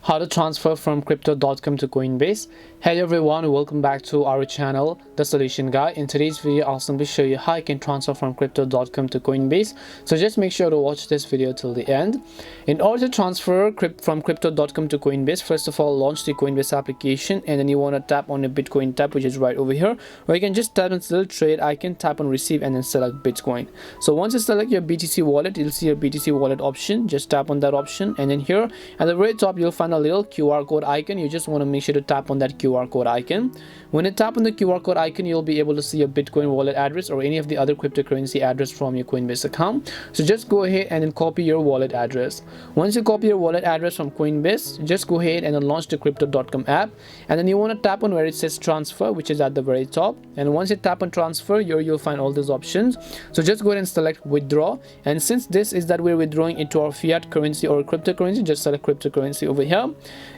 How to transfer from crypto.com to Coinbase. Hey everyone, welcome back to our channel, The Solution Guy. In today's video, I'll simply show you how you can transfer from crypto.com to Coinbase. So just make sure to watch this video till the end. In order to transfer from crypto.com to Coinbase, first of all, launch the Coinbase application, and then you want to tap on the Bitcoin tab, which is right over here, or you can just tap on still trade icon, tap on receive, and then select Bitcoin. So once you select your BTC wallet, you'll see your BTC wallet option. Just tap on that option, and then here at the very top, you'll find a little QR code icon. You just want to make sure to tap on that QR code icon. When you tap on the QR code icon, you'll be able to see your Bitcoin wallet address or any of the other cryptocurrency address from your Coinbase account. So just go ahead and then copy your wallet address. Once you copy your wallet address from Coinbase, just go ahead and then launch the crypto.com app, and then you want to tap on where it says transfer, which is at the very top. And once you tap on transfer, you'll find all these options. So just go ahead and select withdraw, and since this is that we're withdrawing into our fiat currency or cryptocurrency, just select cryptocurrency over here.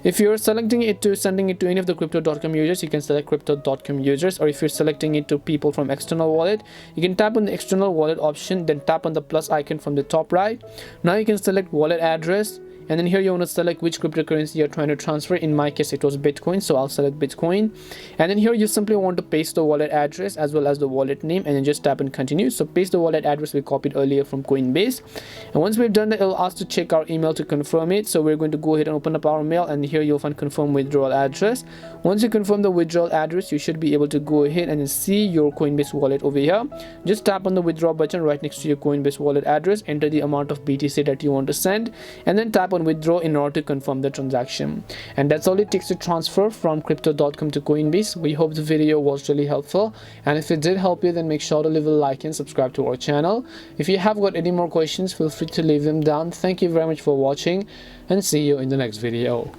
If you're selecting it to sending it to any of the crypto.com users, you can select crypto.com users, or if you're selecting it to people from external wallet, you can tap on the external wallet option, then tap on the plus icon from the top right. Now you can select wallet address, and then here you want to select which cryptocurrency you're trying to transfer. In my case, it was Bitcoin, so I'll select Bitcoin. And then here you simply want to paste the wallet address as well as the wallet name, and then just tap and continue. So paste the wallet address we copied earlier from Coinbase, and once we've done that, it'll ask to check our email to confirm it. So we're going to go ahead and open up our mail, and here you'll find confirm withdrawal address. Once you confirm the withdrawal address, you should be able to go ahead and see your Coinbase wallet over here. Just tap on the withdraw button right next to your Coinbase wallet address, enter the amount of BTC that you want to send, and then tap on withdraw in order to confirm the transaction. And that's all it takes to transfer from crypto.com to Coinbase. We hope the video was really helpful, and if it did help you, then make sure to leave a like and subscribe to our channel. If you have got any more questions, feel free to leave them down. Thank you very much for watching, and see you in the next video.